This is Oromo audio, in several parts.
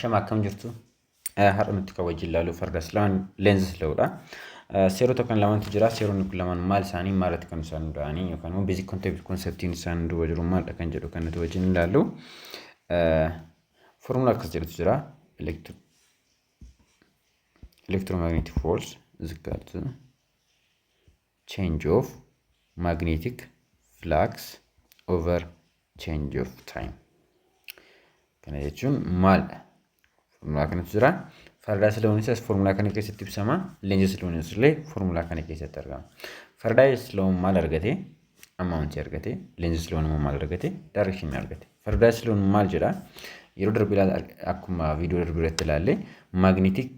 Shama akkam jirtu? Har'a nuti kabajii ilaaluu farda islaan leensis la'uudha. Seerota kan lamantu jira. Seeronni kun lamaan maal isaanii maalirratti kan isaan hundaa'anii yookaan immoo beezik konseptiin isaan duuba jiru maalidha kan jedhu kan nuti wajjin ilaallu. Formula akkas jedhutu jira. Electromagnetic force is equal to change of magnetic flux over change of time. Kana jechuun maalidha? Formula kanatu jira. Farda siloonis formula kana keessatti ibsama. Leenjii siloonis illee formula kana keessatti argama. Farda siloon maal argate? Amount argate. Leenjii siloon immoo maal argate? Direction argate. Farda siloon maal jedha? Yeroo darbii akkuma viidiyoo darbii irratti ilaalle magnetic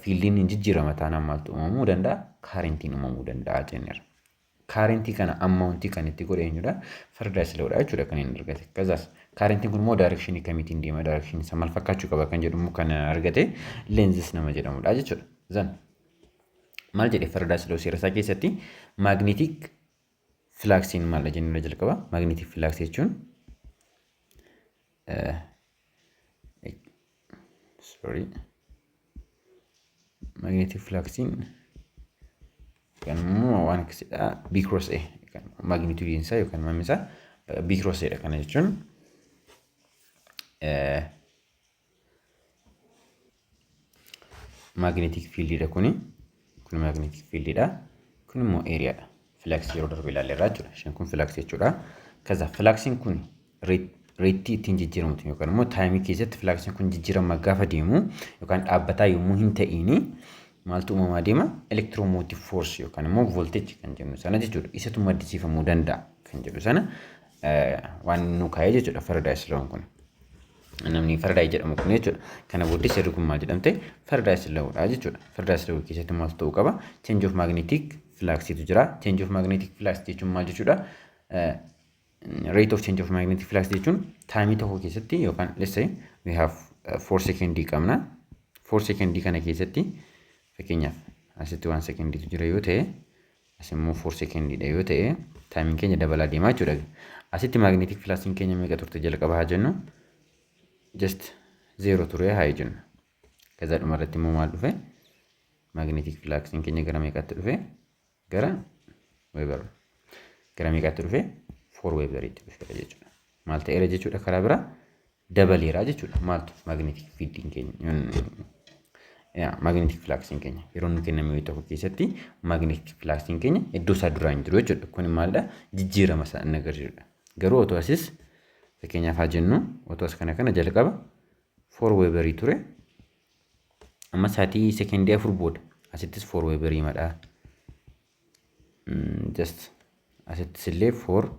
fiildiin jijjiirama taanaan maaltu uumamuu danda'a? Kaarentiin uumamuu danda'a jenneera. Kaarentii kana ammauntii kan itti godhe eenyudha? Farda siloodha jechuudha kan inni argate. Kazaas kaarentiin kun immoo directionii kamiitiin deema? Direction isa maal fakkaachuu qaba kan jedhu kan argate leensis nama jedhamudha jechuudha. Zan maal jedhee farda siloo seera isaa keessatti magnetic fluxiin maal jennee jalqaba? Magnetic flux jechuun magnetic fluxiin kan immoo waan akkasiidha. B cross A magnitude isaa yookaan maamni isaa B cross A dha. Kana jechuun magnetic field dha kun magnetic field dha. Kun immoo area dha. Flux yeroo darbe ilaalleerra jechuudha. Isheen kun flux jechuudha. Kaza fluxiin kun reetii ittiin jijjiiramutu yookaan immoo taayimii keessatti fluxiin kun jijjiirama gaafa deemu yookaan dhaabbataa yommuu hin ta'ini maaltu uumamaa deema? Electromotive force yookaan immoo voltage kan jennu sana jechuudha. Isatu maddisiifamuu danda'a kan jedhu sana waan nu kaa'ee jechuudha farda siloon kun. Namni farda jedhamu kun jechuudha. Kana booddee seerri kun maal jedhamte? Farda siloodha jechuudha. Farda siloo keessatti maaltu ta'uu qaba? Change of magnetic fluxitu jira. Change of magnetic flux jechuun maal jechuudha? Rate of change of magnetic flux jechuun taayimii tokko keessatti yookaan let's say we have 4 secondii qabna. 4 secondii kana keessatti fakkeenyaaf asitti 1 secondiitu jira yoo ta'e as immoo 4 secondiidha yoo ta'e taayimiin keenya dabalaa deemaa jechuudha. Asitti magnetic fluxiin keenya meeqa turte jalqaba haa jennu? Just 0 ture haa jennu. Kaza dhuma irratti immoo maal dhufe? Magnetic fluxiin keenya gara meeqatti dhufe? Gara Weber. Gara meeqatti dhufe? 4 Weberitti dhufe jechuudha. Maal ta'eera jechuudha karaa bira dabaleera jechuudha. Maaltu magnetic fieldiin keenya magnetic fluxiin keenya yeroo nu kenname tokko keessatti magnetic fluxiin keenya iddoo isaa duraan jiru jechuudha. Kun maalidha? Jijjiirama isaa inni agarsiisudha. Garuu otoo asis fakkeenyaaf haa jennu otoo as kana jalqaba 4 Weberii ture. Amma saatii sekendii 4 booda asittis 4 Weberii madha. Just asittis illee 4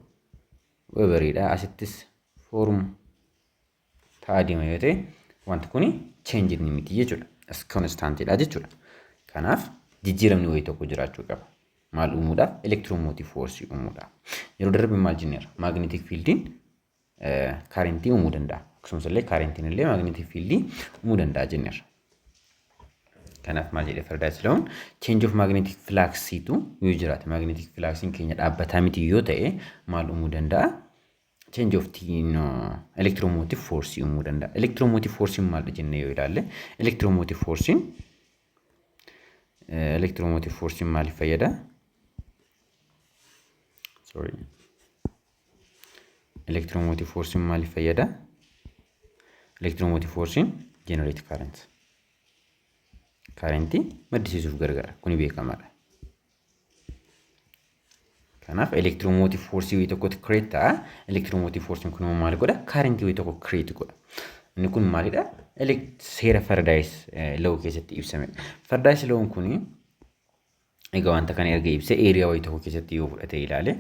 Weberiidha. Asittis 4 ta'aa deema yoo ta'e wanti kuni change ni miti jechuudha. As constantidha jechuudha. Kanaaf jijjiiramni wayii tokko jiraachuu qaba. Maal uumuudhaaf? Electromotive force uumuudhaaf. Yeroo darbe maal jenneera? Magnetic fieldiin kaarentii uumuu danda'a. Akkasumas illee kaarentiin illee magnetic fieldii uumuu danda'a jenneera. Kanaaf maal jedhee farda siloon change of magnetic fluxiitu yoo jiraate magnetic fluxiin keenya dhaabbataa miti yoo ta'e maal uumuu danda'a? Change of electromotive force uumuu danda'a. Electromotive force maal jennee yoo ilaalle electromotive force maaliif fayyada? Electromotive force maaliif fayyada? Electromotive force generate current. Kaarentii maddisiisuuf gargaara. Kuni beekamaadha. Kanaaf electromotive force wayii tokkotti create ta'a. Electromotive force kun maal godha? Kaarentii wayii tokko create godha. Inni kun maalidha? Seera fardaayis la'uu keessatti ibsamedha. Fardaayis la'uun kun egaa wanta kana erga ibsee eeriyaa wayii tokko keessatti yoo fudhatee ilaale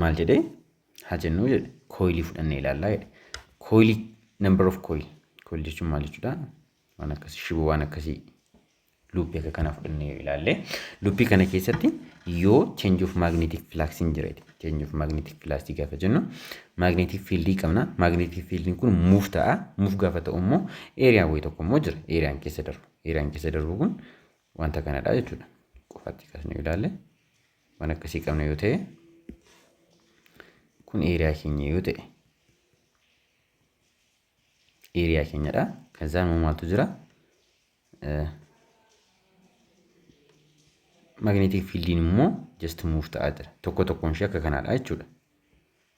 maal jedhee haa jennu jedhe coilii fudhannee ilaallaa jedhe. Coilii number of coil. Coil jechuun maal jechuudha? Waan akkasii shiboo waan akkasii loopii akka kana fudhannee ilaalle loopii kana keessatti yoo change of magnetic flux hin jireeti. Change of magnetic flux gaafa jennu magnetic fieldii qabna. Magnetic fieldiin kun move ta'a. Move gaafa ta'u immoo area wayii tokko immoo jira. Eriyaan keessa darbu. Eriyaan keessa darbu kun wanta kanadha jechuudha. Qofaatti kaasnee ilaalle waan akkasii qabna yoo ta'e kun area keenya yoo ta'e area keenyadha. ከዛን መማልቱ ጅራ magnetic field immoo just move ta'aa jira tokko tokkoon ishee akka kanaadha jechuudha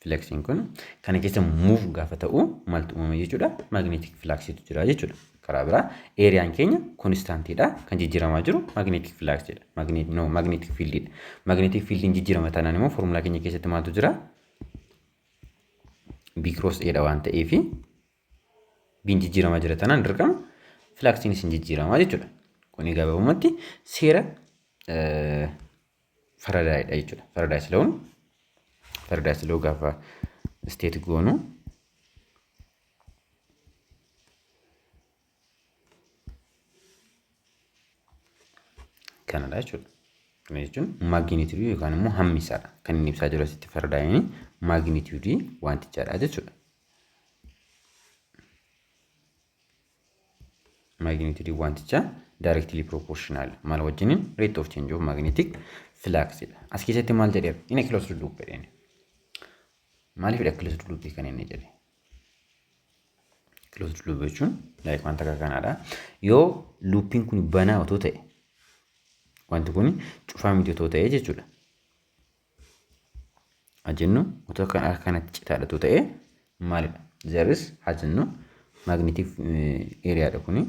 flexiin kun kana keessa move gaafa ta'u maaltu uumama jechuudha magnetic flux tu jira jechuudha karaa biraa areaan keenya constant dha kan jijjiiramaa jiru magnetic flux dha magnetic field dha magnetic field jijjiirama tanaan immoo formula keenya keessatti maaltu jira b cross a dha waan ta'eef b jijjiiramaa jira tanaan dirqama fluxin isin jijjiiramaa jechuudha kuni gabaabumatti seera Faraday dha jechuudha Faraday slow gaafa state goonu kanadha jechuudha kana jechuun magnitude yookaan immoo hammisaadha kan inni ibsaa jiru asitti Faradayin magnitude wantichaadha jechuudha magnitude wanticha directly proportional mal wajjinin rate of change of magnetic flux ida as keessatti maal jedheera inni closed loop jedheni maaliif dha closed loop kan inni jedhe closed loop jechuun like wanta kanaadha yoo looping kun banaa otoo ta'e wanti kun cufaa miti otoo ta'e jechuudha ajennu otoo kanatti citaadha otoo ta'e maalidha there is ajennu magnetic area dha kuni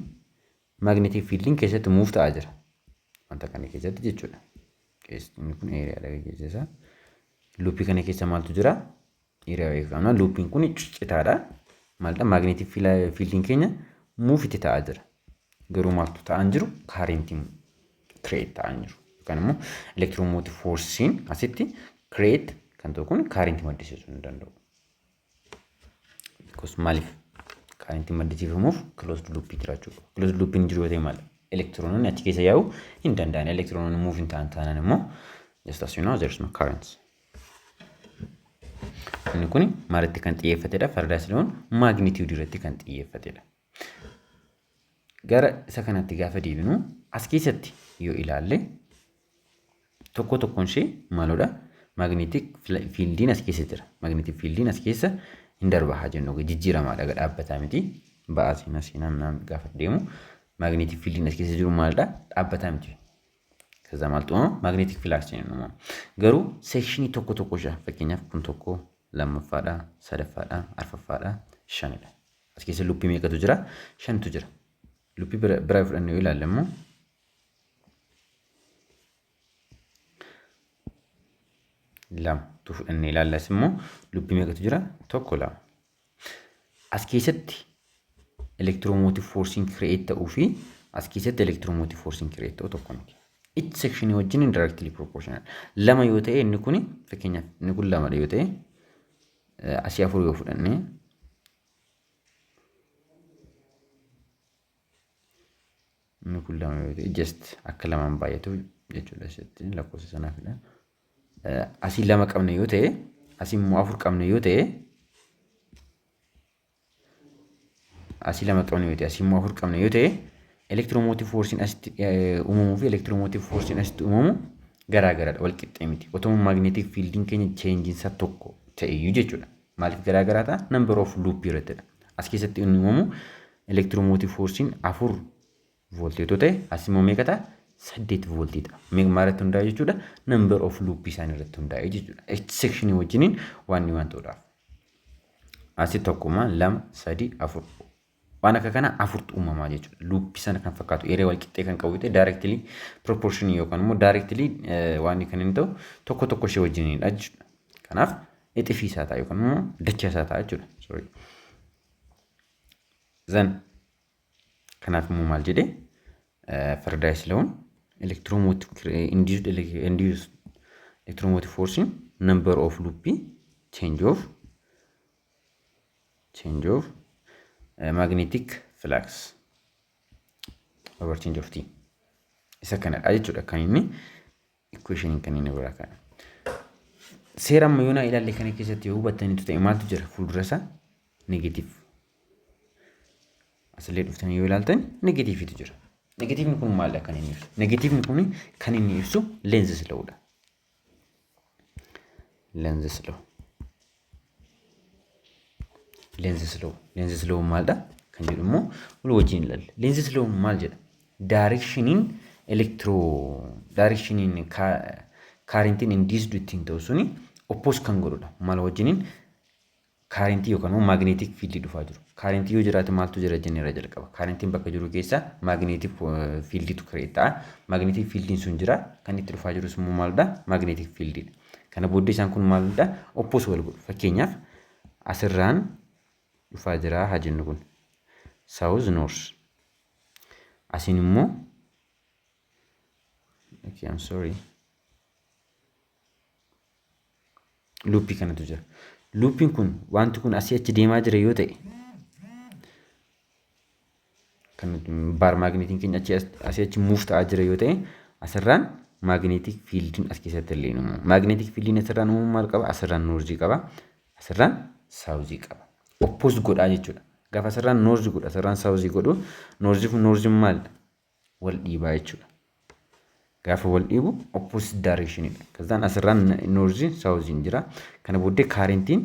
magnetic field keessatti move ta'aa jira wanta kana keessatti jechuudha keessni kun area dha keessa loopii kana keessa maaltu jira area beekama looping kun citaadha maalta magnetic field keenya move itti ta'aa jira garuu maaltu ta'an jiru current create ta'an jiru yookaan immoo electromotive force asitti create kan ta'u kun current maddisiisuu hin danda'u because maaliif current maddisiifamuuf closed loop jiraachuu closed loop hin jiru ta'e maal electrononni achi keessa yaa'u hin danda'an electrononni move hin ta'an immoo just as you know there is no currents inni kun maalitti kan xiyyeeffatedha Faraday slow magnitude irratti kan xiyyeeffatedha gara isa kanatti gaafa deebinu as keessatti yoo ilaalle tokko tokkoon ishee maalodha magnetic fieldiin as keessa jira magnetic fieldiin as keessa hin darbaa jennu jijjiiramaadha dhaabbataa miti ba'aasiin asiinaan gaafa deemu magnetic fieldiin as keessa jiru maalidha dhaabbataa miti kaza maaltu magnetic flux jennu garuu section tokko tokko shaa fakkeenyaaf kun tokko lammaffaadha sadaffaadha arfaffaadha shanidha as keessa loopii meeqatu jira shantu jira loopii biraa fudhannee ilaallammoo lam tu fudhannee ilaallas immoo loopii meeqatu jira tokko lama as keessatti electromotive force create ta'uu fi as keessatti electromotive force create ta'u tokko miti each section wajjin directly proportional lama yoo ta'e inni kun fakkeenyaaf inni kun lama yoo ta'e asii afur yoo fudhannee inni kun lama yoo ta'e just akka lamaan baay'atu jechuudha asitti lakkoofsa sanaafidha asii lama qabna yoo ta'e asii immoo afur qabna yoo ta'e asii lama qabna yoo ta'e asii immoo afur qabna yoo ta'e electromotive force asitti uumamuu fi electromotive force asitti uumamu garaagaradha wal qixxee miti otoo magnetic field keenya change isa tokko ta'eyyuu jechuudha maaliif garaagaraa ta'a number of loop irrattidha as keessatti inni uumamu electromotive force afur voltii yoo ta'e asii immoo meeqa ta'a 8 voltii ta'a maalirratti hundaa'e jechuudha number of loop isaan irratti hundaa'e jechuudha section wajjiniin waan ta'uudhaaf asii tokkuma 2 3 4 waan akka kana afurtu uumamaa jechuudha loop sana kan fakkaatu area wal qixxee kan qabu ta'e directly proportion yookaan immoo directly waan kan inni ta'u tokko tokko ishee wajjiniidha jechuudha kanaaf ixifii isaa ta'a yookaan immoo dachaa isaa ta'a jechuudha sorry zan kanaaf immoo maal jedhee Faraday slow electromotive induced electromotive force number of loop change of magnetic flux over change of t isa kanadha jechuudha kan inni equation kan inni biraa kana seera ammayyoona ilaalle kana keessatti yoo hubattaniitu ta'e maaltu jira fuuldura isaa negative aslee dhuftanii yoo ilaaltan negative'itu jira negative'n kun maal kan inni ibsu negative'n kun kan inni ibsu lens slow'dha lens slow maalidha kan jedhu immoo wal wajjin ilaalla. Leenzi slow maal jedha? Directioniin kaarentiin induced ittiin ta'u suni oppose kan godhudha. Maal wajjiniin kaarentii yookaan immoo magneetik fiildii dhufaa jiru. Kaarentii yoo jiraate maaltu jira jenneerra jalqaba. Kaarentiin bakka jiru keessa magneetik fiildiitu kireet ta'a. Magneetik fiildiin sun jira. Kan itti dhufaa jirus immoo maalidha? Magneetik fiildiidha. Kana booddee isaan kun maalidha? Oppose wal godhu. Fakkeenyaaf asirraan dhufaa jira haa jennu kun. South North. Asiin immoo okay, I'm sorry. Luuppii kanatu jira. Luuppiin kun wanti kun asii achi deemaa jira yoo ta'e kan baar magneetiin keenya asii achi muuf ta'aa jira yoo ta'e asirraan magneetik fiildiin as keessatti illee uumamu. Magneetik fiildiin asirraan uumamu maal qaba? Asirraan noorzii qaba. Asirraan saawuzii qaba. Oppose godhaa jechuudha. Gaafa asirraan noorzii godhu asirraan saawuzii godhu noorziin maalidha? Wal dhiibaa jechuudha. Gaafa wal dhiibu opposite directionidha. Kazaan asirraan noorziin saawuziin jira. Kana booddee kaarentiin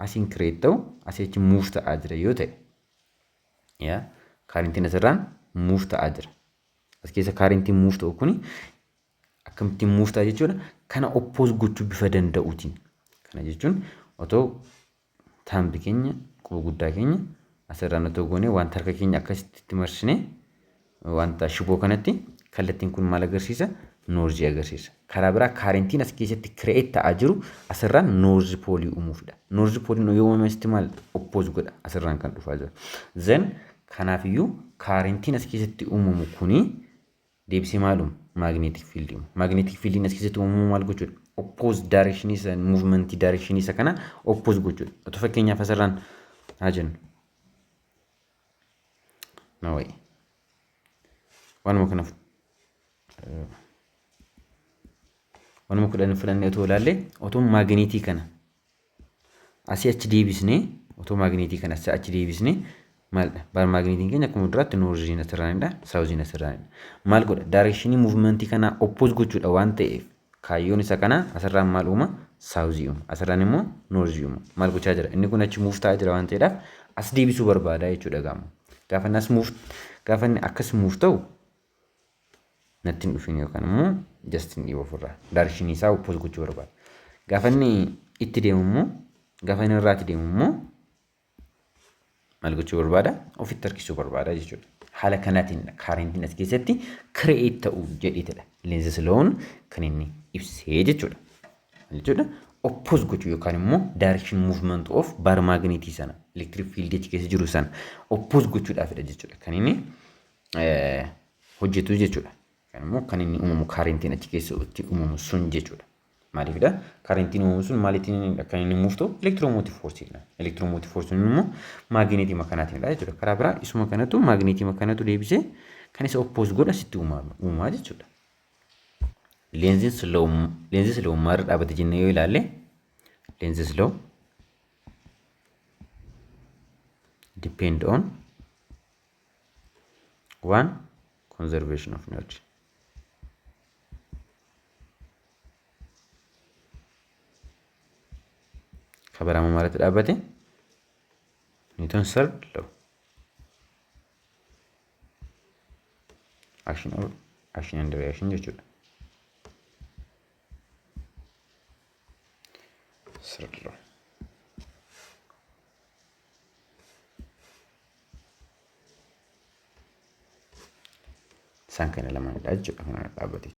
asiin kireet ta'u asii achi muuf ta'aa jira yoo ta'e kaarentiin asirraan muuf ta'aa jira. As keessa kaarentiin muuf ta'u kuni akkamittiin muuf ta'a jechuudha. Kana oppose gochuu bifa danda'uutiin. Kana jechuun otoo taambi keenya quba guddaa keenya asirraan otoo goonee wanta harka keenya akkasitti marsinee wanta shiboo kanatti kallattiin kun maal agarsiisa? Noorzii agarsiisa. Karaa biraa kaarentiin as keessatti kireet ta'aa jiru asirraan noorzi poolii uumuufidha. Noorzi pooliin yoo uumamesti maal oppose godha asirraan kan dhufaa jira. Zan kanaafiyyuu kaarentiin as keessatti uumamu kuni deebisee maalum magneetik fiildii. Magneetik fiildiin as keessatti uumamu maal gochuudha? Oppose direction isa muuvimentii direction isa kana oppose gochuudha. Otoo fakkeenyaaf asirraan haa jennu. Nawaayi. Waanuma kanaaf wanuma kudhan fudhannee otoo ilaalle otoo magneetii kana asii achi deebisnee otoo magneetii kana asii achi deebisnee maalidha? Baar magneetiin keenya akkuma duraatti noorziin asirraanidha, saawuziin asirraanidha. Maal godha? Directionii muuvimentii kana oppose gochuudha waan ta'eef kaayyoon isa kana asirraan maal uuma? Saawuzii uuma. Asirraan immoo noorzii uuma. Maal gochaa jira? Inni kun achi muuf ta'aa jira waan ta'eedhaaf as deebisuu barbaada jechuudha gaama. Gaafa inni akkas muuf ta'u natti hin dhufin yookaan immoo just hin dhiibu ofirraa. Directionii isaa oppose gochuu barbaada. Gaafa inni itti deemu immoo gaafa inni irraatti deemu immoo maal gochuu barbaada? Ofitti harkisuu barbaada jechuudha. Haala kanaatiin kaarentiin as keessatti kireet ta'uu jedheetidha. Leenzi slown kan inni ibsee jechuudha. Jechuudha oppose gochuu yookaan immoo direction movement of baar magneetii sana electric field achi keessa jiru sana oppose gochuudhaafidha jechuudha. Kan inni hojjetu jechuudha. Kan immoo kan inni uumamu kaarentiin achi keessatti uumamu sun jechuudha. Maaliifidha? Kaarentiin uumamu sun maaliitiin kan inni muuf ta'u? Elektiroomotiiv foorsiidha. Elektiroomotiiv foorsiin immoo magneetii makanaatiinidha jechuudha. Karaa biraa isuma kanatu magneetii makanatu deebisee kan isa oppose godha sitti uumaa jechuudha. Leenzi slow maal dhaabate jennee yoo ilaalle leenzi slow depend on one conservation of energy. Kabaramu ማለት ዳበቴ ኒውተን ሰርድ ሎው action and reaction jechuudha. Third law. Isaan kana lamaan jechuudha kana dhaabate.